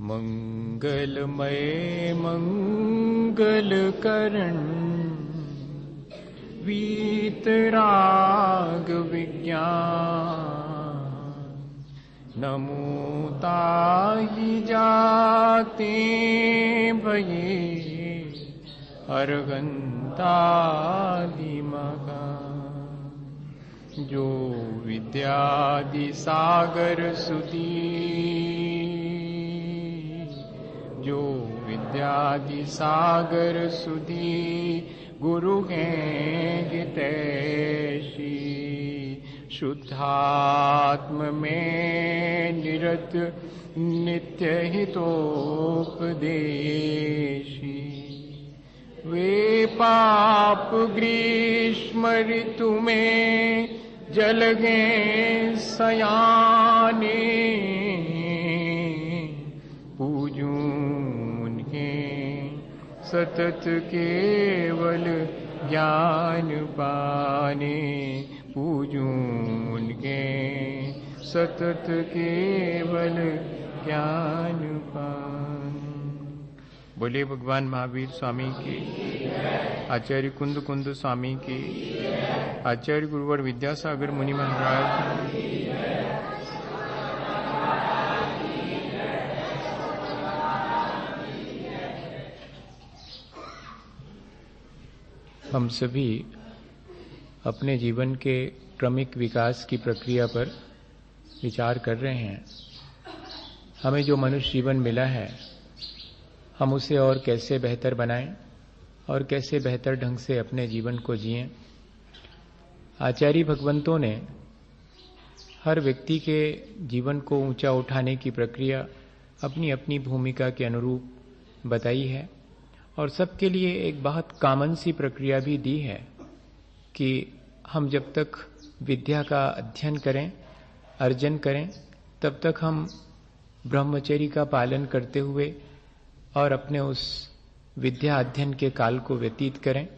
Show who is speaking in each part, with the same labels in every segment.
Speaker 1: मंगलमय मंगलकरण वीतराग विज्ञान नमो ताहि जाते भये अर्हन्तादिमगा जो विद्यादि सागर सुधी जो विद्यादि सागर सुधी गुरु हैं हितैषी शुद्धात्म में निरत नित्य हितोपदेशी वे पाप ग्रीष्म ऋतु में जल गए सयाने पूजूं उन्हें सतत केवल ज्ञान पाने पूजूं उन्हें सतत केवल ज्ञान पाने। बोले भगवान महावीर स्वामी की, आचार्य कुंद कुंद स्वामी की, आचार्य गुरुवर विद्यासागर मुनि महाराज की। हम सभी अपने जीवन के क्रमिक विकास की प्रक्रिया पर विचार कर रहे हैं। हमें जो मनुष्य जीवन मिला है, हम उसे और कैसे बेहतर बनाएं और कैसे बेहतर ढंग से अपने जीवन को जिएं। आचार्य भगवंतों ने हर व्यक्ति के जीवन को ऊंचा उठाने की प्रक्रिया अपनी अपनी भूमिका के अनुरूप बताई है और सबके लिए एक बहुत कॉमन सी प्रक्रिया भी दी है कि हम जब तक विद्या का अध्ययन करें, अर्जन करें, तब तक हम ब्रह्मचर्य का पालन करते हुए और अपने उस विद्या अध्ययन के काल को व्यतीत करें।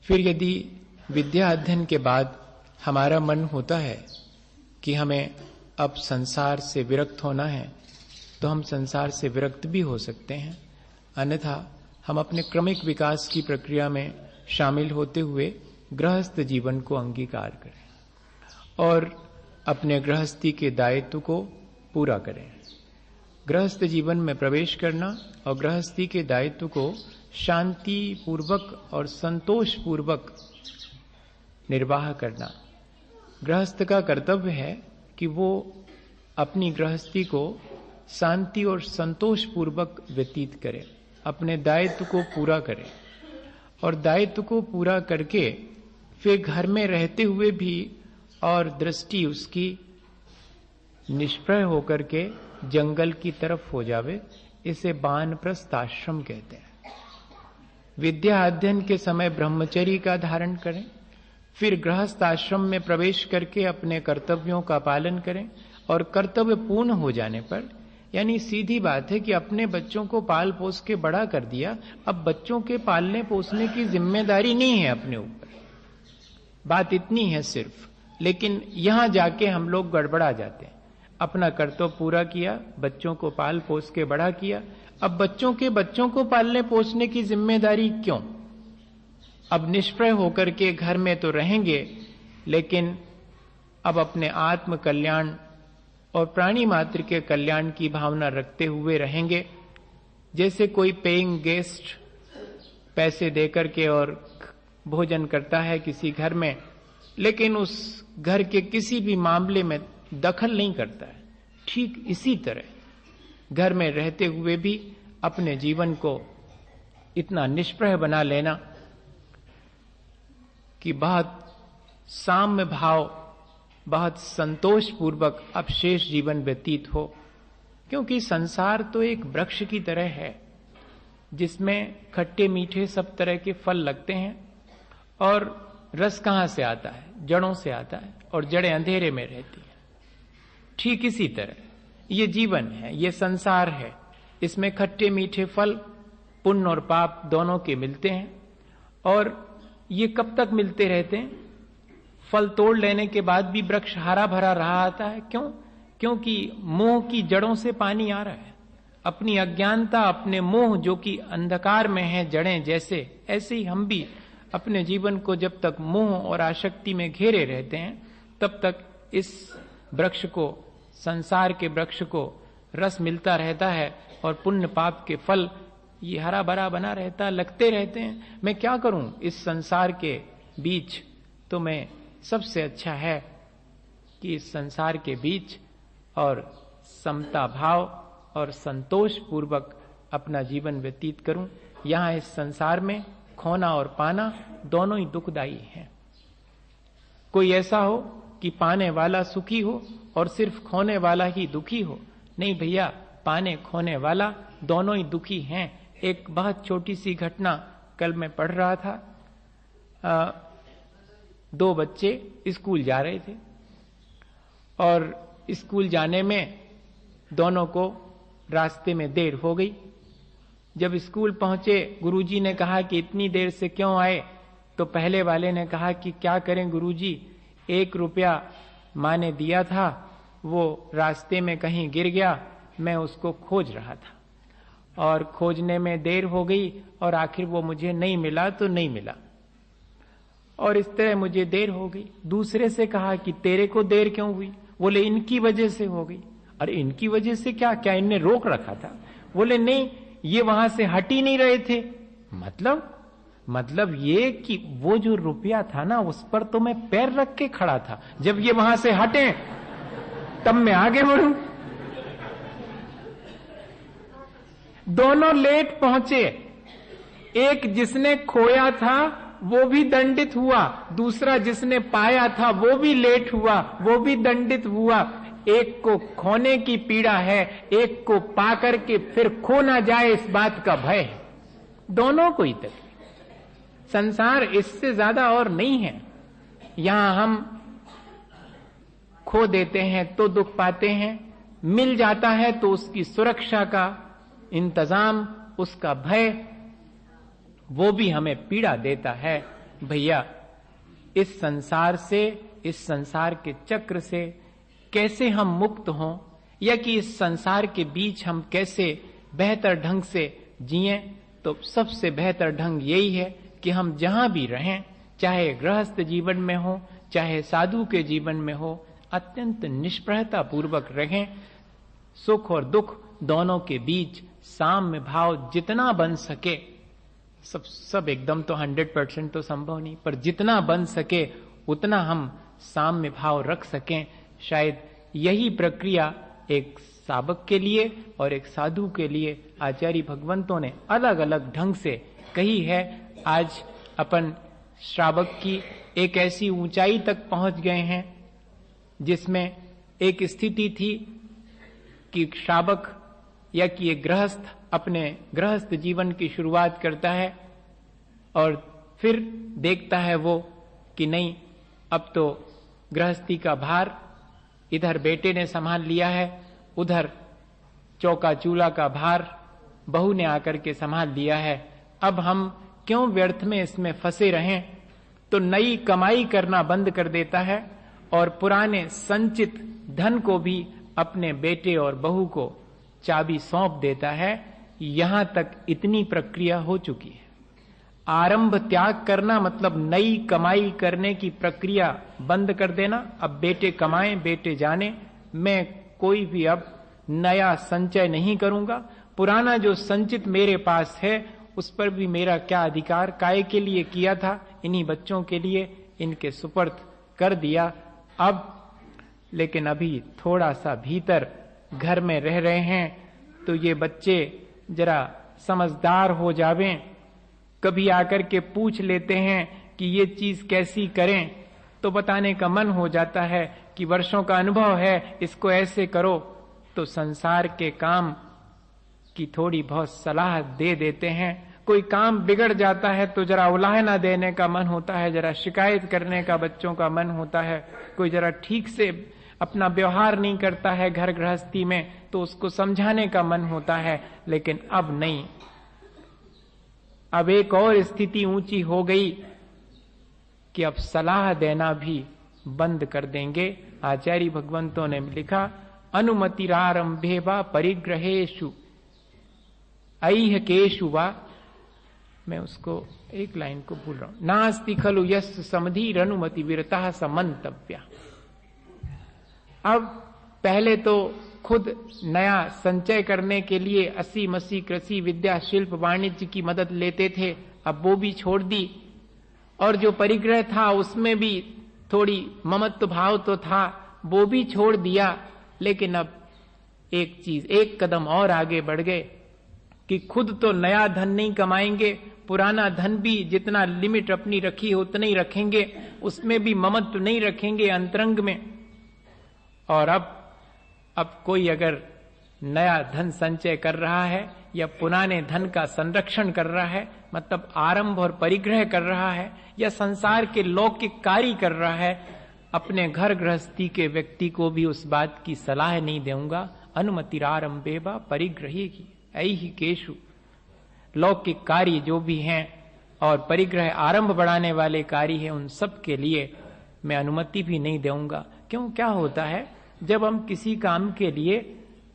Speaker 1: फिर यदि विद्या अध्ययन के बाद हमारा मन होता है कि हमें अब संसार से विरक्त होना है, तो हम संसार से विरक्त भी हो सकते हैं। अन्यथा हम अपने क्रमिक विकास की प्रक्रिया में शामिल होते हुए गृहस्थ जीवन को अंगीकार करें और अपने गृहस्थी के दायित्व को पूरा करें। गृहस्थ जीवन में प्रवेश करना और गृहस्थी के दायित्व को शांति पूर्वक और संतोष पूर्वक निर्वाह करना। गृहस्थ का कर्तव्य है कि वो अपनी गृहस्थी को शांति और संतोष पूर्वक व्यतीत करे, अपने दायित्व को पूरा करे और दायित्व को पूरा करके फिर घर में रहते हुए भी और दृष्टि उसकी निष्प्रय होकर के जंगल की तरफ हो जावे। इसे वानप्रस्थ आश्रम कहते हैं। विद्या अध्ययन के समय ब्रह्मचर्य का धारण करें, फिर गृहस्थ आश्रम में प्रवेश करके अपने कर्तव्यों का पालन करें और कर्तव्य पूर्ण हो जाने पर, यानी सीधी बात है कि अपने बच्चों को पाल पोस के बड़ा कर दिया, अब बच्चों के पालने पोसने की जिम्मेदारी नहीं है अपने ऊपर। बात इतनी है सिर्फ, लेकिन यहां जाके हम लोग गड़बड़ा जाते हैं। अपना कर्तव्य पूरा किया, बच्चों को पाल पोस के बड़ा किया, अब बच्चों को पालने पोसने की जिम्मेदारी क्यों? अब निष्प्रय होकर के घर में तो रहेंगे, लेकिन अब अपने आत्म कल्याण और प्राणी मात्र के कल्याण की भावना रखते हुए रहेंगे। जैसे कोई पेइंग गेस्ट पैसे देकर के और भोजन करता है किसी घर में, लेकिन उस घर के किसी भी मामले में दखल नहीं करता है, ठीक इसी तरह घर में रहते हुए भी अपने जीवन को इतना निष्प्रह बना लेना कि बहुत साम्य भाव, बहुत संतोष पूर्वक अब शेष जीवन व्यतीत हो। क्योंकि संसार तो एक वृक्ष की तरह है जिसमें खट्टे मीठे सब तरह के फल लगते हैं और रस कहां से आता है? जड़ों से आता है और जड़ें अंधेरे में रहती हैं। ठीक इसी तरह ये जीवन है, ये संसार है, इसमें खट्टे मीठे फल पुण्य और पाप दोनों के मिलते हैं और ये कब तक मिलते रहते हैं? फल तोड़ लेने के बाद भी वृक्ष हरा भरा रहा आता है। क्यों? क्योंकि मोह की जड़ों से पानी आ रहा है अपनी अज्ञानता, अपने मोह जो कि अंधकार में है जड़ें जैसे, ऐसे ही हम भी अपने जीवन को जब तक मोह और आसक्ति में घेरे रहते हैं तब तक इस वृक्ष को, संसार के वृक्ष को रस मिलता रहता है और पुण्य पाप के फल ये हरा भरा बना रहता, लगते रहते हैं। मैं क्या करूं इस संसार के बीच? तो मैं सबसे अच्छा है कि इस संसार के बीच और समता भाव और संतोष पूर्वक अपना जीवन व्यतीत करूं। यहां इस संसार में खोना और पाना दोनों ही दुखदायी हैं। कोई ऐसा हो कि पाने वाला सुखी हो और सिर्फ खोने वाला ही दुखी हो? नहीं भैया, पाने खोने वाला दोनों ही दुखी हैं। एक बहुत छोटी सी घटना कल मैं पढ़ रहा था। 2 बच्चे स्कूल जा रहे थे और स्कूल जाने में दोनों को रास्ते में देर हो गई। जब स्कूल पहुंचे, गुरुजी ने कहा कि इतनी देर से क्यों आए? तो पहले वाले ने कहा कि क्या करें गुरुजी, 1 रुपया माँ ने दिया था, वो रास्ते में कहीं गिर गया, मैं उसको खोज रहा था और खोजने में देर हो गई और आखिर वो मुझे नहीं मिला तो नहीं मिला और इस तरह मुझे देर हो गई। दूसरे से कहा कि तेरे को देर क्यों हुई? बोले इनकी वजह से हो गई। अरे इनकी वजह से क्या? क्या इनने रोक रखा था? बोले नहीं, ये वहां से हट ही नहीं रहे थे। मतलब ये कि वो जो रुपया था ना, उस पर तो मैं पैर रख के खड़ा था, जब ये वहां से हटे तब मैं आगे बढ़ूं। दोनों लेट पहुंचे। एक जिसने खोया था वो भी दंडित हुआ, दूसरा जिसने पाया था वो भी लेट हुआ, वो भी दंडित हुआ। एक को खोने की पीड़ा है, एक को पाकर के फिर खो ना जाए इस बात का भय है। दोनों को ही तकलीफ। संसार इससे ज्यादा और नहीं है। यहां हम खो देते हैं तो दुख पाते हैं, मिल जाता है तो उसकी सुरक्षा का इंतजाम, उसका भय, वो भी हमें पीड़ा देता है। भैया, इस संसार से, इस संसार के चक्र से कैसे हम मुक्त हों, या कि इस संसार के बीच हम कैसे बेहतर ढंग से जिएं? तो सबसे बेहतर ढंग यही है कि हम जहां भी रहें, चाहे गृहस्थ जीवन में हो चाहे साधु के जीवन में हो, अत्यंत निष्प्रहता पूर्वक रहें। सुख और दुख दोनों के बीच साम्य भाव जितना बन सके, सब एकदम तो 100% तो संभव नहीं, पर जितना बन सके उतना हम साम्य भाव रख सकें। शायद यही प्रक्रिया एक साधक के लिए और एक साधु के लिए आचार्य भगवंतों ने अलग अलग ढंग से कही है। आज अपन श्रावक की एक ऐसी ऊंचाई तक पहुंच गए हैं जिसमें एक स्थिति थी कि श्रावक या कि एक गृहस्थ अपने गृहस्थ जीवन की शुरुआत करता है और फिर देखता है वो कि नहीं, अब तो गृहस्थी का भार इधर बेटे ने संभाल लिया है, उधर चौका चूल्हा का भार बहू ने आकर के संभाल लिया है, अब हम क्यों व्यर्थ में इसमें फंसे रहें? तो नई कमाई करना बंद कर देता है और पुराने संचित धन को भी अपने बेटे और बहू को चाबी सौंप देता है। यहां तक इतनी प्रक्रिया हो चुकी है। आरंभ त्याग करना मतलब नई कमाई करने की प्रक्रिया बंद कर देना। अब बेटे कमाएं, बेटे जाने, मैं कोई भी अब नया संचय नहीं करूंगा। पुराना जो संचित मेरे पास है उस पर भी मेरा क्या अधिकार, काय के लिए किया था, इन्हीं बच्चों के लिए इनके सुपर्द कर दिया। अब लेकिन अभी थोड़ा सा भीतर घर में रह रहे हैं तो ये बच्चे जरा समझदार हो जावें, कभी आकर के पूछ लेते हैं कि ये चीज कैसी करें, तो बताने का मन हो जाता है कि वर्षों का अनुभव है, इसको ऐसे करो। तो संसार के काम की थोड़ी बहुत सलाह दे देते हैं। कोई काम बिगड़ जाता है तो जरा उलाहना देने का मन होता है, जरा शिकायत करने का बच्चों का मन होता है। कोई जरा ठीक से अपना व्यवहार नहीं करता है घर गृहस्थी में तो उसको समझाने का मन होता है। लेकिन अब नहीं, अब एक और स्थिति ऊंची हो गई कि अब सलाह देना भी बंद कर देंगे। आचार्य भगवंतों ने लिखा, अनुमतिरारंभे वा परिग्रहेषु ऐह केशु वा, मैं उसको एक लाइन को भूल रहा हूं, नास्ति खलु यस्य समधीर अनुमति विरतः समंतव्या। अब पहले तो खुद नया संचय करने के लिए 80 मसी कृषि विद्या शिल्प वाणिज्य की मदद लेते थे, अब वो भी छोड़ दी। और जो परिग्रह था उसमें भी थोड़ी ममत्व भाव तो था, वो भी छोड़ दिया। लेकिन अब एक चीज, एक कदम और आगे बढ़ गए कि खुद तो नया धन नहीं कमाएंगे, पुराना धन भी जितना लिमिट अपनी रखी हो उतना ही रखेंगे, उसमें भी ममत्व नहीं रखेंगे अंतरंग में। और अब कोई अगर नया धन संचय कर रहा है या पुराने धन का संरक्षण कर रहा है, मतलब आरंभ और परिग्रह कर रहा है, या संसार के लौकिक कार्य कर रहा है, अपने घर गृहस्थी के व्यक्ति को भी उस बात की सलाह नहीं दूंगा। अनुमतिरारंभे वा परिग्रहेगी ऐहि केशु। लौकिक कार्य जो भी हैं और परिग्रह आरंभ बढ़ाने वाले कार्य है, उन सब के लिए मैं अनुमति भी नहीं दूंगा। क्यों, क्या होता है, जब हम किसी काम के लिए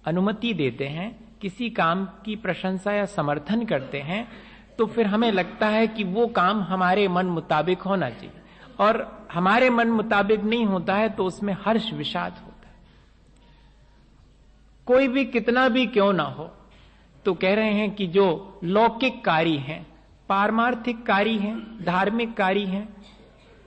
Speaker 1: अनुमति देते हैं, किसी काम की प्रशंसा या समर्थन करते हैं, तो फिर हमें लगता है कि वो काम हमारे मन मुताबिक होना चाहिए, और हमारे मन मुताबिक नहीं होता है तो उसमें हर्ष विषाद होता है। कोई भी कितना भी क्यों ना हो, तो कह रहे हैं कि जो लौकिक कार्य हैं, पारमार्थिक कार्य हैं, धार्मिक कार्य हैं,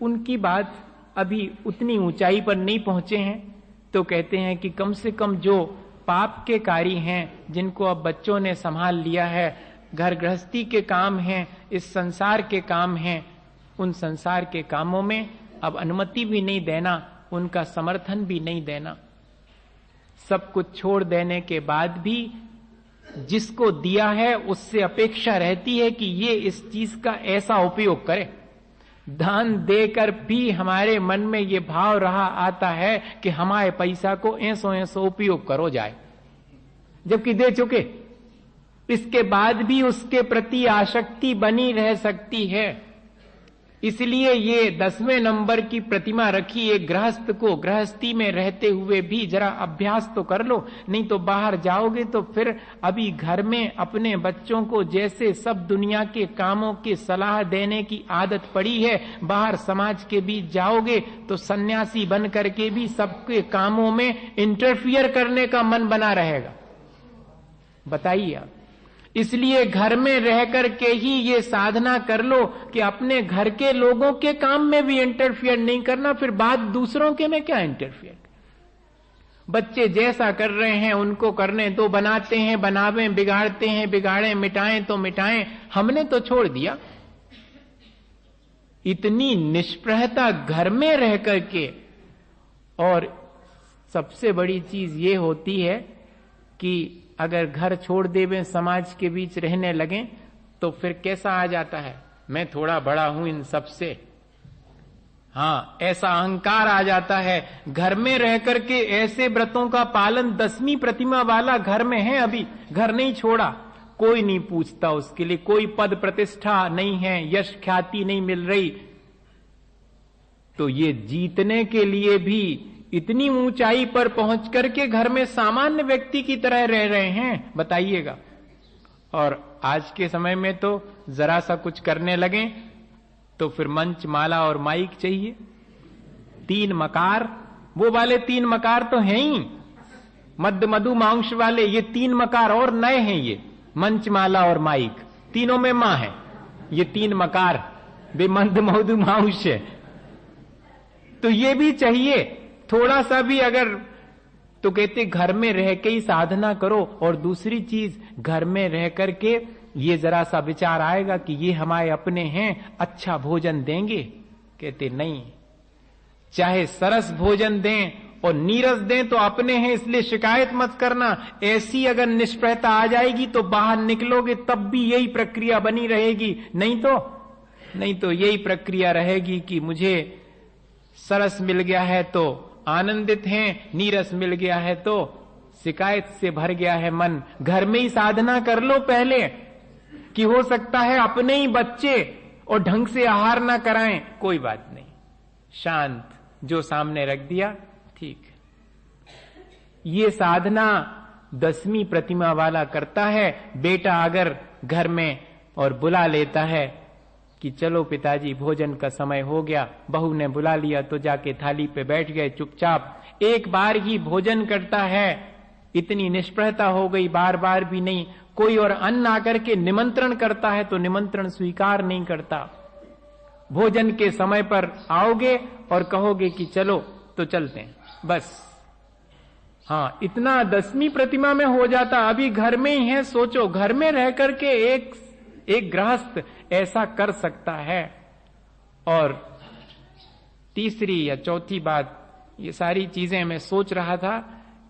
Speaker 1: उनकी बात अभी उतनी ऊंचाई पर नहीं पहुंचे हैं। तो कहते हैं कि कम से कम जो पाप के कार्य हैं, जिनको अब बच्चों ने संभाल लिया है, घर गृहस्थी के काम हैं, इस संसार के काम हैं, उन संसार के कामों में अब अनुमति भी नहीं देना, उनका समर्थन भी नहीं देना। सब कुछ छोड़ देने के बाद भी जिसको दिया है उससे अपेक्षा रहती है कि ये इस चीज का ऐसा उपयोग करे। दान देकर भी हमारे मन में ये भाव रहा आता है कि हमारे पैसा को ऐसो उपयोग करो जाए, जबकि दे चुके। इसके बाद भी उसके प्रति आसक्ति बनी रह सकती है। इसलिए ये 10वें नंबर की प्रतिमा रखी। एक गृहस्थ को गृहस्थी में रहते हुए भी जरा अभ्यास तो कर लो, नहीं तो बाहर जाओगे तो फिर अभी घर में अपने बच्चों को जैसे सब दुनिया के कामों की सलाह देने की आदत पड़ी है, बाहर समाज के बीच जाओगे तो सन्यासी बन करके भी सबके कामों में इंटरफियर करने का मन बना रहेगा। बताइए आप। इसलिए घर में रह करके ही ये साधना कर लो कि अपने घर के लोगों के काम में भी इंटरफियर नहीं करना, फिर बात दूसरों के में क्या इंटरफियर। बच्चे जैसा कर रहे हैं उनको करने दो, बनाते हैं बनावें, बिगाड़ते हैं बिगाड़ें, मिटाएं तो मिटाएं, हमने तो छोड़ दिया। इतनी निष्प्रहता घर में रह करके। और सबसे बड़ी चीज ये होती है कि अगर घर छोड़ देवें, समाज के बीच रहने लगें, तो फिर कैसा आ जाता है, मैं थोड़ा बड़ा हूं इन सब से। हाँ, ऐसा अहंकार आ जाता है। घर में रह करके ऐसे व्रतों का पालन 10वीं प्रतिमा वाला घर में है, अभी घर नहीं छोड़ा, कोई नहीं पूछता उसके लिए, कोई पद प्रतिष्ठा नहीं है, यश ख्याति नहीं मिल रही, तो ये जीतने के लिए भी इतनी ऊंचाई पर पहुंच करके घर में सामान्य व्यक्ति की तरह रह रहे हैं, बताइएगा। और आज के समय में तो जरा सा कुछ करने लगे तो फिर मंच, माला और माइक चाहिए। 3 मकार, वो वाले 3 मकार तो हैं ही, मध्य मधु मांस वाले, ये 3 मकार और नए हैं, ये मंच, माला और माइक, तीनों में मां है। ये 3 मकार वे मध्य मधु मांस है, तो ये भी चाहिए थोड़ा सा भी। अगर तो कहते घर में रह के ही साधना करो। और दूसरी चीज, घर में रह करके ये जरा सा विचार आएगा कि ये हमारे अपने हैं, अच्छा भोजन देंगे। कहते नहीं, चाहे सरस भोजन दें और नीरस दें तो अपने हैं, इसलिए शिकायत मत करना। ऐसी अगर निष्प्रहता आ जाएगी तो बाहर निकलोगे तब भी यही प्रक्रिया बनी रहेगी, नहीं तो यही प्रक्रिया रहेगी कि मुझे सरस मिल गया है तो आनंदित हैं, नीरस मिल गया है तो शिकायत से भर गया है मन। घर में ही साधना कर लो पहले, कि हो सकता है अपने ही बच्चे और ढंग से आहार ना कराएं, कोई बात नहीं, शांत, जो सामने रख दिया ठीक। ये साधना 10वीं प्रतिमा वाला करता है। बेटा अगर घर में और बुला लेता है कि चलो पिताजी भोजन का समय हो गया, बहू ने बुला लिया तो जाके थाली पे बैठ गए चुपचाप, एक बार ही भोजन करता है। इतनी निष्प्रहता हो गई, बार बार भी नहीं। कोई और अन्न आकर के निमंत्रण करता है तो निमंत्रण स्वीकार नहीं करता। भोजन के समय पर आओगे और कहोगे कि चलो तो चलते हैं, बस। हाँ, इतना 10वीं प्रतिमा में हो जाता। अभी घर में ही है, सोचो घर में रह करके एक गृहस्थ ऐसा कर सकता है। और तीसरी या चौथी बात, ये सारी चीजें मैं सोच रहा था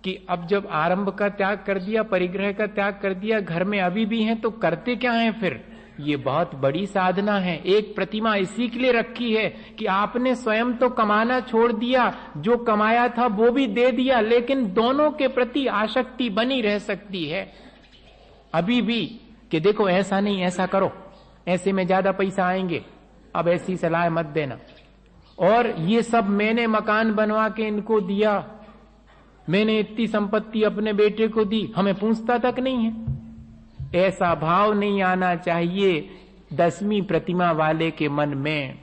Speaker 1: कि अब जब आरंभ का त्याग कर दिया, परिग्रह का त्याग कर दिया, घर में अभी भी हैं तो करते क्या हैं फिर? ये बहुत बड़ी साधना है। एक प्रतिमा इसी के लिए रखी है कि आपने स्वयं तो कमाना छोड़ दिया, जो कमाया था वो भी दे दिया, लेकिन दोनों के प्रति आसक्ति बनी रह सकती है अभी भी कि देखो ऐसा नहीं, ऐसा करो, ऐसे में ज्यादा पैसा आएंगे, अब ऐसी सलाह मत देना। और ये सब मैंने मकान बनवा के इनको दिया, मैंने इतनी संपत्ति अपने बेटे को दी, हमें पूछता तक नहीं है। ऐसा भाव नहीं आना चाहिए 10वीं प्रतिमा वाले के मन में।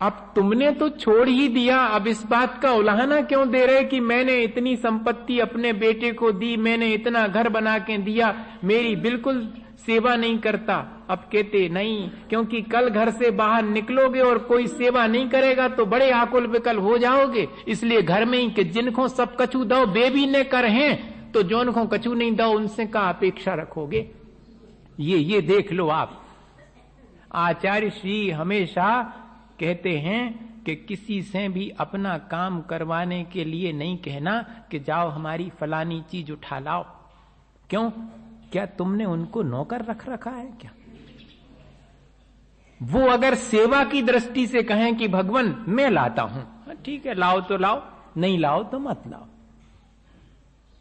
Speaker 1: अब तुमने तो छोड़ ही दिया, अब इस बात का उलाहना क्यों दे रहे कि मैंने इतनी संपत्ति अपने बेटे को दी, मैंने इतना घर बना के दिया, मेरी बिल्कुल सेवा नहीं करता। अब कहते नहीं, क्योंकि कल घर से बाहर निकलोगे और कोई सेवा नहीं करेगा तो बड़े आकुल विकल हो जाओगे। इसलिए घर में ही कि जिनको सब कछु दो बेबी ने कर हैं, तो जोनको कछु नहीं दो उनसे का अपेक्षा रखोगे। ये देख लो आप। आचार्य श्री हमेशा कहते हैं कि किसी से भी अपना काम करवाने के लिए नहीं कहना कि जाओ हमारी फलानी चीज उठा लाओ। क्यों? क्या तुमने उनको नौकर रख रखा है क्या? वो अगर सेवा की दृष्टि से कहें कि भगवान मैं लाता हूं, ठीक है लाओ तो लाओ, नहीं लाओ तो मत लाओ।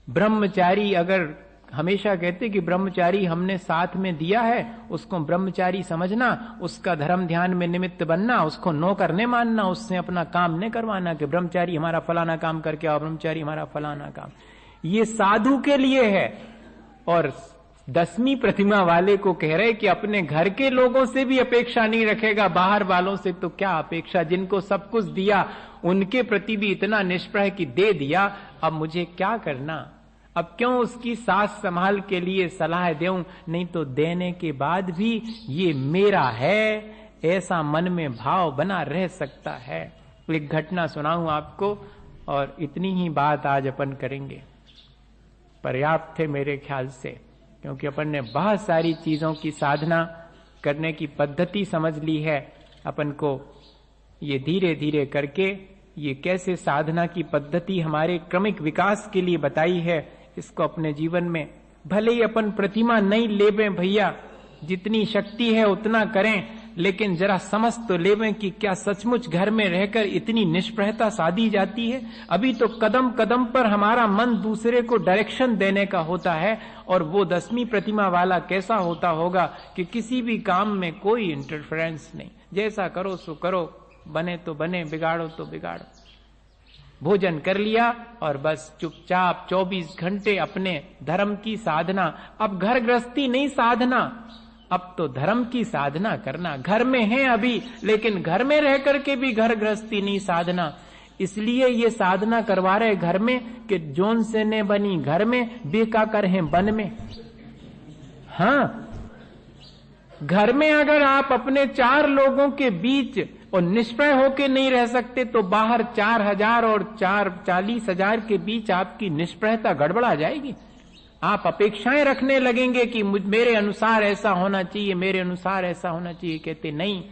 Speaker 1: ब्रह्मचारी अगर, हमेशा कहते कि ब्रह्मचारी हमने साथ में दिया है, उसको ब्रह्मचारी समझना, उसका धर्म ध्यान में निमित्त बनना, उसको नौकर नहीं मानना, उससे अपना काम नहीं करवाना कि ब्रह्मचारी हमारा फलाना काम करके आओ, ब्रह्मचारी हमारा फलाना काम। ये साधु के लिए है। और 10वीं प्रतिमा वाले को कह रहे कि अपने घर के लोगों से भी अपेक्षा नहीं रखेगा, बाहर वालों से तो क्या अपेक्षा, जिनको सब कुछ दिया उनके प्रति भी इतना निष्प्रह कि दे दिया, अब मुझे क्या करना, अब क्यों उसकी सास संभाल के लिए सलाह दूं, नहीं तो देने के बाद भी ये मेरा है, ऐसा मन में भाव बना रह सकता है। एक घटना सुनाऊं आपको और इतनी ही बात आज अपन करेंगे, पर्याप्त है मेरे ख्याल से, क्योंकि अपन ने बहुत सारी चीजों की साधना करने की पद्धति समझ ली है। अपन को ये धीरे धीरे करके ये कैसे साधना की पद्धति हमारे क्रमिक विकास के लिए बताई है, इसको अपने जीवन में, भले ही अपन प्रतिमा नहीं लेवें भैया, जितनी शक्ति है उतना करें, लेकिन जरा समझ तो लेवें कि क्या सचमुच घर में रहकर इतनी निष्प्रहता साधी जाती है। अभी तो कदम कदम पर हमारा मन दूसरे को डायरेक्शन देने का होता है, और वो 10वीं प्रतिमा वाला कैसा होता होगा कि किसी भी काम में कोई इंटरफेरेंस नहीं, जैसा करो सो करो, बने तो बने, बिगाड़ो तो बिगाड़ो। भोजन कर लिया और बस चुपचाप 24 घंटे अपने धर्म की साधना। अब घर गृहस्थी नहीं साधना, अब तो धर्म की साधना करना। घर में है अभी, लेकिन घर में रह करके भी घर गृहस्थी नहीं साधना। इसलिए ये साधना करवा रहे घर में कि जोन से ने बनी घर में, बेका कर है वन में। हाँ, घर में अगर आप अपने 4 लोगों के बीच और निष्प्रय होके नहीं रह सकते, तो बाहर 4000 और 40,000 के बीच आपकी निष्प्रयता गड़बड़ा जाएगी। आप अपेक्षाएं रखने लगेंगे कि मेरे अनुसार ऐसा होना चाहिए, मेरे अनुसार ऐसा होना चाहिए। कहते नहीं,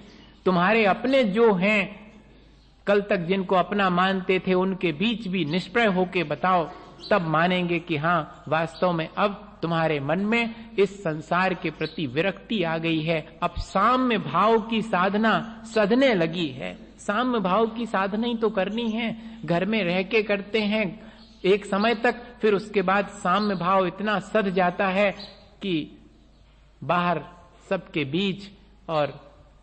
Speaker 1: तुम्हारे अपने जो हैं, कल तक जिनको अपना मानते थे, उनके बीच भी निष्प्रय होके बताओ, तब मानेंगे कि हाँ वास्तव में अब तुम्हारे मन में इस संसार के प्रति विरक्ति आ गई है। अब साम्य भाव की साधना सधने लगी है। साम्य भाव की साधना ही तो करनी है, घर में रह के करते हैं एक समय तक, फिर उसके बाद साम्य भाव इतना सध जाता है कि बाहर सबके बीच, और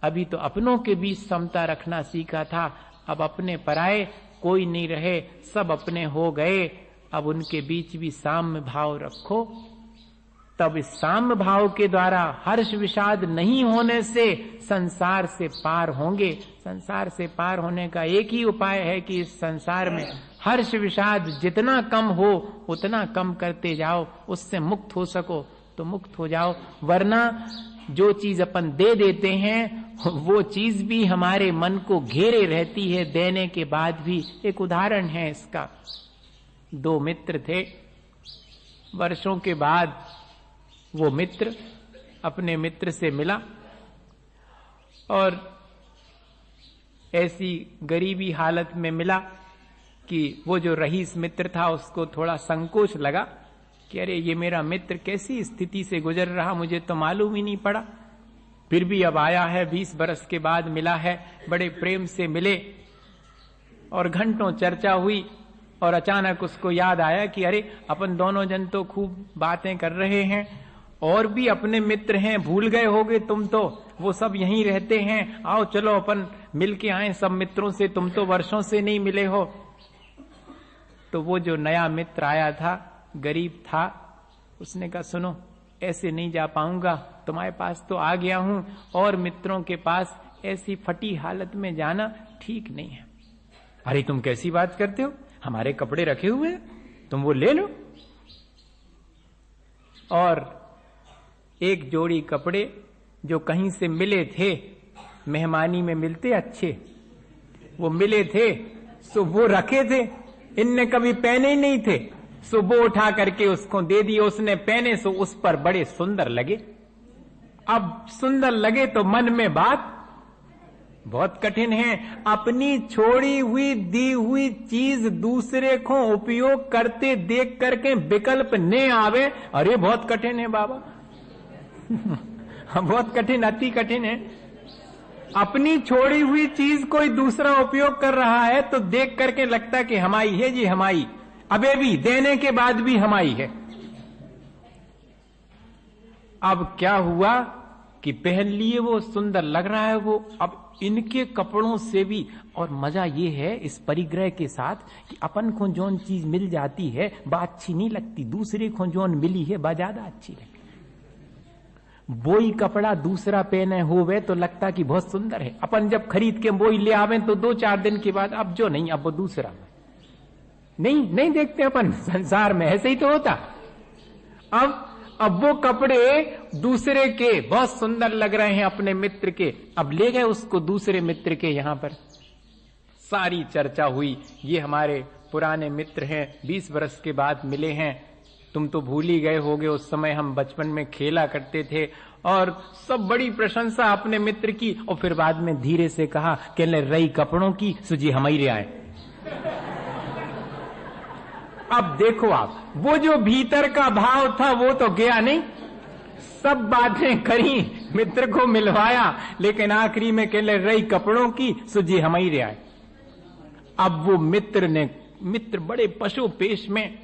Speaker 1: अभी तो अपनों के बीच समता रखना सीखा था, अब अपने पराये कोई नहीं रहे, सब अपने हो गए। अब उनके बीच भी साम्य भाव रखो, तब इस साम्य भाव के द्वारा हर्ष विषाद नहीं होने से संसार से पार होंगे। संसार से पार होने का एक ही उपाय है कि इस संसार में हर्ष विषाद जितना कम हो उतना कम करते जाओ, उससे मुक्त हो सको तो मुक्त हो जाओ। वरना जो चीज अपन दे देते हैं वो चीज भी हमारे मन को घेरे रहती है देने के बाद भी। एक उदाहरण है इसका। दो मित्र थे, वर्षों के बाद वो मित्र अपने मित्र से मिला और ऐसी गरीबी हालत में मिला कि वो जो रईस मित्र था उसको थोड़ा संकोच लगा कि अरे ये मेरा मित्र कैसी स्थिति से गुजर रहा, मुझे तो मालूम ही नहीं पड़ा। फिर भी अब आया है, 20 बरस के बाद मिला है, बड़े प्रेम से मिले और घंटों चर्चा हुई और अचानक उसको याद आया कि अरे अपन दोनों जन तो खूब बातें कर रहे हैं, और भी अपने मित्र हैं, भूल गए होगे तुम तो, वो सब यहीं रहते हैं, आओ चलो अपन मिल के आए सब मित्रों से, तुम तो वर्षों से नहीं मिले हो। तो वो जो नया मित्र आया था, गरीब था, उसने कहा सुनो ऐसे नहीं जा पाऊंगा, तुम्हारे पास तो आ गया हूं, और मित्रों के पास ऐसी फटी हालत में जाना ठीक नहीं है। अरे तुम कैसी बात करते हो, हमारे कपड़े रखे हुए हैं, तुम वो ले लो। और एक जोड़ी कपड़े जो कहीं से मिले थे, मेहमानी में मिलते अच्छे, वो मिले थे, सो वो रखे थे, इनने कभी पहने ही नहीं थे, सो वो उठा करके उसको दे दिए। उसने पहने सो उस पर बड़े सुंदर लगे। अब सुंदर लगे तो मन में बात बहुत कठिन है। अपनी छोड़ी हुई दी हुई चीज दूसरे को उपयोग करते देख करके विकल्प न आवे, अरे बहुत कठिन है बाबा बहुत कठिन, अति कठिन है। अपनी छोड़ी हुई चीज कोई दूसरा उपयोग कर रहा है तो देख करके लगता कि हमारी है जी, हमारी, अबे भी देने के बाद भी हमारी है। अब क्या हुआ कि पहन लिए, वो सुंदर लग रहा है वो, अब इनके कपड़ों से भी। और मजा ये है इस परिग्रह के साथ कि अपन को जोन चीज मिल जाती है बात अच्छी नहीं लगती, दूसरे को जोन मिली है बा ज्यादा अच्छी लगती। वही कपड़ा दूसरा पहने हुए तो लगता कि बहुत सुंदर है। अपन जब खरीद के वही ले आवे तो 2-4 दिन के बाद अब जो नहीं, अब वो दूसरा नहीं देखते अपन। संसार में ऐसे ही तो होता। अब वो कपड़े दूसरे के बहुत सुंदर लग रहे हैं अपने मित्र के, अब ले गए उसको दूसरे मित्र के यहां पर। सारी चर्चा हुई, ये हमारे पुराने मित्र हैं, 20 बरस के बाद मिले हैं, तुम तो भूल ही गए होगे उस समय हम बचपन में खेला करते थे। और सब बड़ी प्रशंसा अपने मित्र की। और फिर बाद में धीरे से कहा कि रही कपड़ों की सुजी हमारे आए। अब देखो आप, वो जो भीतर का भाव था वो तो गया नहीं, सब बातें करी, मित्र को मिलवाया, लेकिन आखिरी में कह रही कपड़ों की सुजी हमारे आए। अब वो मित्र बड़े पशु पेश में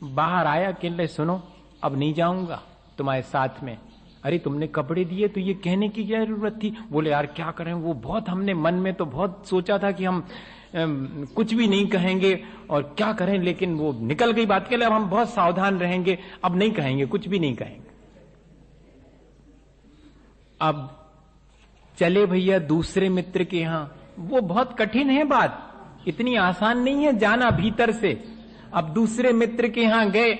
Speaker 1: बाहर आया, कह सुनो अब नहीं जाऊंगा तुम्हारे साथ में। अरे तुमने कपड़े दिए तो ये कहने की क्या जरूरत थी। बोले यार क्या करें, वो बहुत हमने मन में तो बहुत सोचा था कि हम कुछ भी नहीं कहेंगे और क्या करें, लेकिन वो निकल गई बात के लिए। अब हम बहुत सावधान रहेंगे, अब नहीं कहेंगे, कुछ भी नहीं कहेंगे। अब चले भैया दूसरे मित्र के यहां। वो बहुत कठिन है बात, इतनी आसान नहीं है जाना भीतर से। अब दूसरे मित्र के यहां गए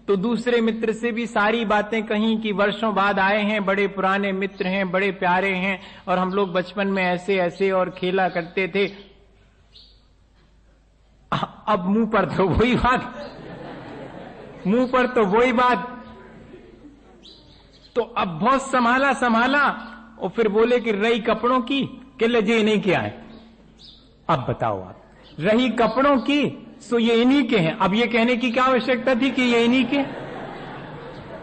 Speaker 1: तो दूसरे मित्र से भी सारी बातें कहीं कि वर्षों बाद आए हैं, बड़े पुराने मित्र हैं, बड़े प्यारे हैं, और हम लोग बचपन में ऐसे ऐसे और खेला करते थे। अब मुंह पर तो वही बात, तो अब बहुत संभाला और फिर बोले कि रही कपड़ों की, कि जे नहीं क्या है। अब बताओ आप, रही कपड़ों की सो ये इन्हीं के हैं। अब ये कहने की क्या आवश्यकता थी कि ये इन्हीं के,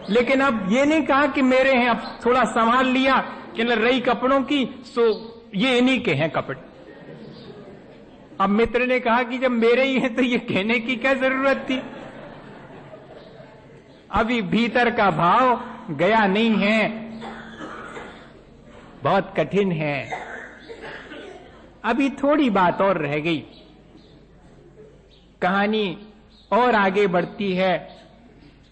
Speaker 1: लेकिन अब ये नहीं कहा कि मेरे हैं। अब थोड़ा संभाल लिया कि रही कपड़ों की सो ये इन्हीं के हैं कपड़े। अब मित्र ने कहा कि जब मेरे ही हैं तो ये कहने की क्या जरूरत थी। अभी भीतर का भाव गया नहीं है, बहुत कठिन है। अभी थोड़ी बात और रह गई। कहानी
Speaker 2: और आगे बढ़ती है।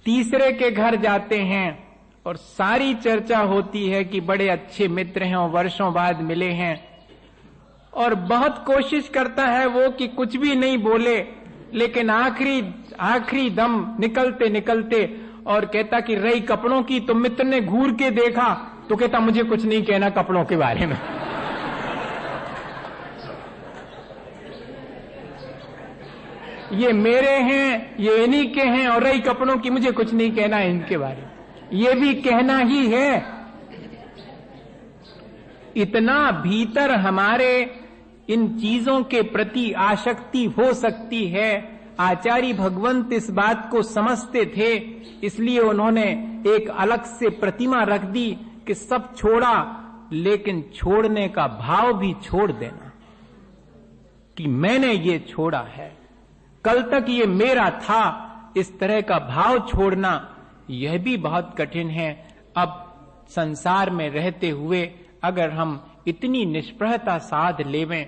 Speaker 2: तीसरे के घर जाते हैं और सारी चर्चा होती है कि बड़े अच्छे मित्र हैं और वर्षों बाद मिले हैं, और बहुत कोशिश करता है वो कि कुछ भी नहीं बोले, लेकिन आखिरी दम निकलते निकलते और कहता कि रही कपड़ों की, तो मित्र ने घूर के देखा तो कहता मुझे कुछ नहीं कहना कपड़ों के बारे में। ये मेरे हैं, ये इन्हीं के हैं, और रही कपड़ों की, मुझे कुछ नहीं कहना है इनके बारे में। ये भी कहना ही है। इतना भीतर हमारे इन चीजों के प्रति आसक्ति हो सकती है। आचार्य भगवंत इस बात को समझते थे, इसलिए उन्होंने एक अलग से प्रतिमा रख दी कि सब छोड़ा, लेकिन छोड़ने का भाव भी छोड़ देना कि मैंने ये छोड़ा है, कल तक ये मेरा था। इस तरह का भाव छोड़ना यह भी बहुत कठिन है। अब संसार में रहते हुए अगर हम इतनी निष्प्रहता साध लेवें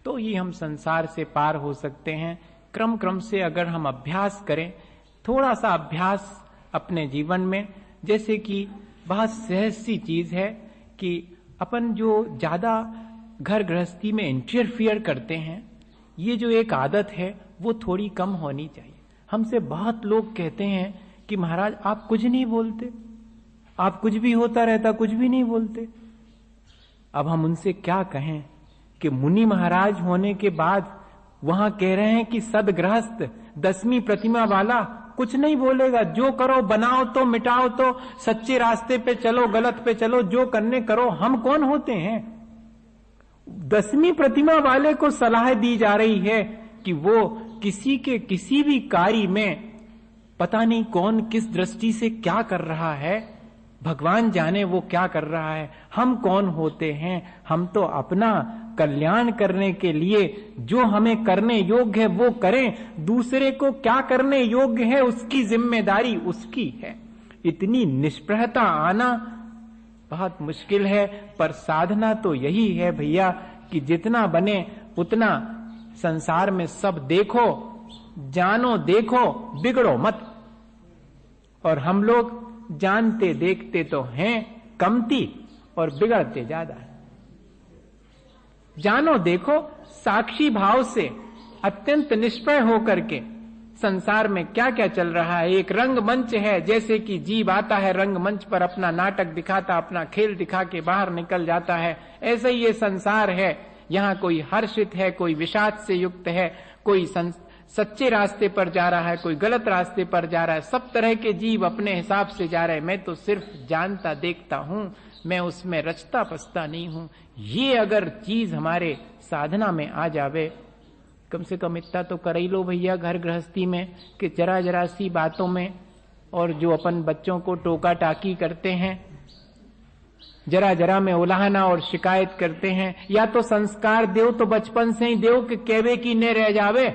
Speaker 2: तो ही हम संसार से पार हो सकते हैं। क्रम क्रम से अगर हम अभ्यास करें, थोड़ा सा अभ्यास अपने जीवन में, जैसे कि बहुत सहज सी चीज है कि अपन जो ज्यादा घर गृहस्थी में इंटरफियर करते हैं, ये जो एक आदत है वो थोड़ी कम होनी चाहिए। हमसे बहुत लोग कहते हैं कि महाराज आप कुछ नहीं बोलते, आप कुछ भी होता रहता कुछ भी नहीं बोलते। अब हम उनसे क्या कहें कि मुनि महाराज होने के बाद वहां कह रहे हैं कि सदगृहस्थ 10वीं प्रतिमा वाला कुछ नहीं बोलेगा, जो करो बनाओ तो मिटाओ तो, सच्चे रास्ते पे चलो गलत पे चलो, जो करने करो। हम कौन होते हैं? 10वीं प्रतिमा वाले को सलाह दी जा रही है कि वो किसी के किसी भी कार्य में पता नहीं कौन किस दृष्टि से क्या कर रहा है, भगवान जाने वो क्या कर रहा है। हम कौन होते हैं? हम तो अपना कल्याण करने के लिए जो हमें करने योग्य है वो करें, दूसरे को क्या करने योग्य है उसकी जिम्मेदारी उसकी है। इतनी निष्प्रहता आना बहुत मुश्किल है, पर साधना तो यही है भैया कि जितना बने उतना संसार में सब देखो, जानो, देखो, बिगड़ो मत। और हम लोग जानते देखते तो हैं कमती और बिगड़ते ज्यादा है। जानो देखो साक्षी भाव से अत्यंत निष्प्रय होकर के संसार में क्या क्या चल रहा है। एक रंगमंच है, जैसे कि जीव आता है रंगमंच पर, अपना नाटक दिखाता, अपना खेल दिखा के बाहर निकल जाता है। ऐसे ही ये संसार है, यहाँ कोई हर्षित है, कोई विषाद से युक्त है, कोई सच्चे रास्ते पर जा रहा है, कोई गलत रास्ते पर जा रहा है। सब तरह के जीव अपने हिसाब से जा रहे हैं। मैं तो सिर्फ जानता देखता हूं, मैं उसमें रचता पसता नहीं हूं। ये अगर चीज हमारे साधना में आ जावे, कम से कम इतना तो कर ही लो भैया घर गृहस्थी में कि जरा जरा सी बातों में, और जो अपन बच्चों को टोका टाकी करते हैं, जरा जरा में उलाहना और शिकायत करते हैं, या तो संस्कार देव तो बचपन से ही देव कि केवे की ने रह जावे,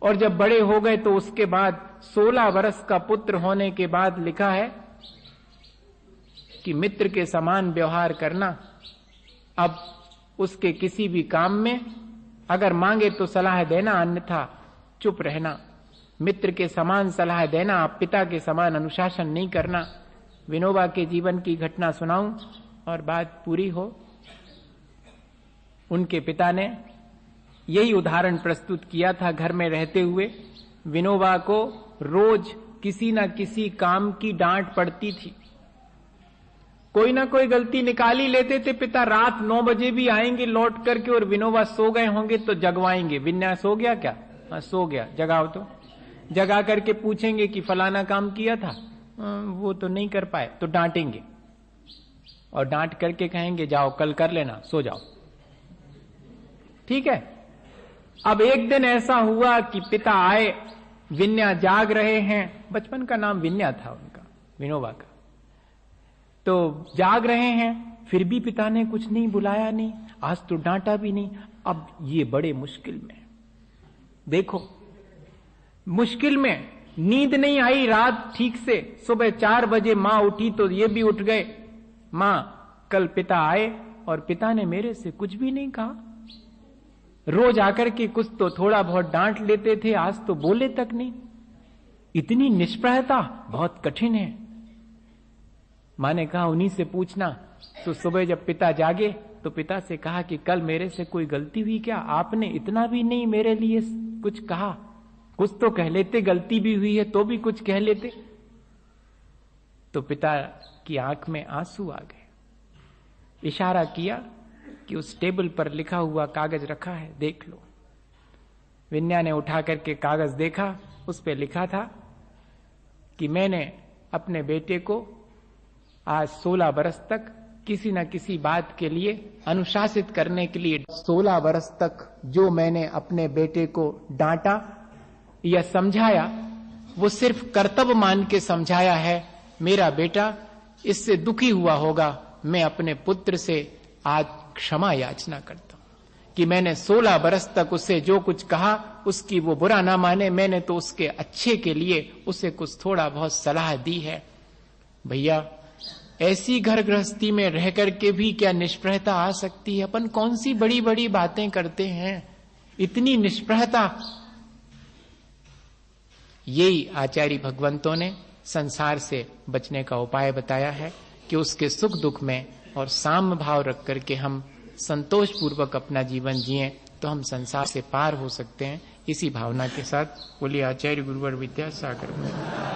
Speaker 2: और जब बड़े हो गए तो उसके बाद 16 वर्ष का पुत्र होने के बाद लिखा है कि मित्र के समान व्यवहार करना। अब उसके किसी भी काम में अगर मांगे तो सलाह देना, अन्यथा चुप रहना। मित्र के समान सलाह देना, आप पिता के समान अनुशासन नहीं करना। विनोबा के जीवन की घटना सुनाऊं और बात पूरी हो। उनके पिता ने यही उदाहरण प्रस्तुत किया था। घर में रहते हुए विनोबा को रोज किसी न किसी काम की डांट पड़ती थी। कोई ना कोई गलती निकाल ही लेते थे पिता। रात 9 बजे भी आएंगे लौट करके, और विनोबा सो गए होंगे तो जगवाएंगे, विन्या सो गया क्या? हाँ सो गया, जगाओ तो। जगा करके पूछेंगे कि फलाना काम किया था, वो तो नहीं कर पाए, तो डांटेंगे और डांट करके कहेंगे जाओ कल कर लेना, सो जाओ। ठीक है। अब एक दिन ऐसा हुआ कि पिता आए, विन्या जाग रहे हैं, बचपन का नाम विन्या था उनका, विनोबा का, तो जाग रहे हैं, फिर भी पिता ने कुछ नहीं बुलाया, नहीं आज तो डांटा भी नहीं। अब ये बड़े मुश्किल में, देखो मुश्किल में, नींद नहीं आई रात ठीक से। सुबह 4 बजे मां उठी तो ये भी उठ गए। मां कल पिता आए और पिता ने मेरे से कुछ भी नहीं कहा। रोज आकर के कुछ तो थोड़ा बहुत डांट लेते थे, आज तो बोले तक नहीं। इतनी निष्प्रहता बहुत कठिन है। मां ने कहा उन्हीं से पूछना। तो सुबह जब पिता जागे तो पिता से कहा कि कल मेरे से कोई गलती हुई क्या? आपने इतना भी नहीं मेरे लिए कुछ कहा, कुछ तो कह लेते, गलती भी हुई है तो भी कुछ कह लेते। तो पिता की आंख में आंसू आ गए। इशारा किया कि उस टेबल पर लिखा हुआ कागज रखा है, देख लो। विन्या ने उठा करके कागज देखा, उस पर लिखा था कि मैंने अपने बेटे को आज 16 बरस तक किसी न किसी बात के लिए अनुशासित करने के लिए 16 बरस तक जो मैंने अपने बेटे को डांटा या समझाया वो सिर्फ कर्तव्य मान के समझाया है। मेरा बेटा इससे दुखी हुआ होगा। मैं अपने पुत्र से आज क्षमा याचना करता हूं कि मैंने 16 बरस तक उससे जो कुछ कहा उसकी वो बुरा ना माने। मैंने तो उसके अच्छे के लिए उसे कुछ थोड़ा बहुत सलाह दी है। भैया, ऐसी घर गृहस्थी में रह करके भी क्या निष्प्रहता आ सकती है? अपन कौन सी बड़ी बड़ी बातें करते हैं, इतनी निष्प्रहता। यही आचार्य भगवंतों ने संसार से बचने का उपाय बताया है कि उसके सुख दुख में और साम्य भाव रख करके हम संतोष पूर्वक अपना जीवन जिएं तो हम संसार से पार हो सकते हैं। इसी भावना के साथ बोलिए आचार्य गुरुवर विद्यासागर।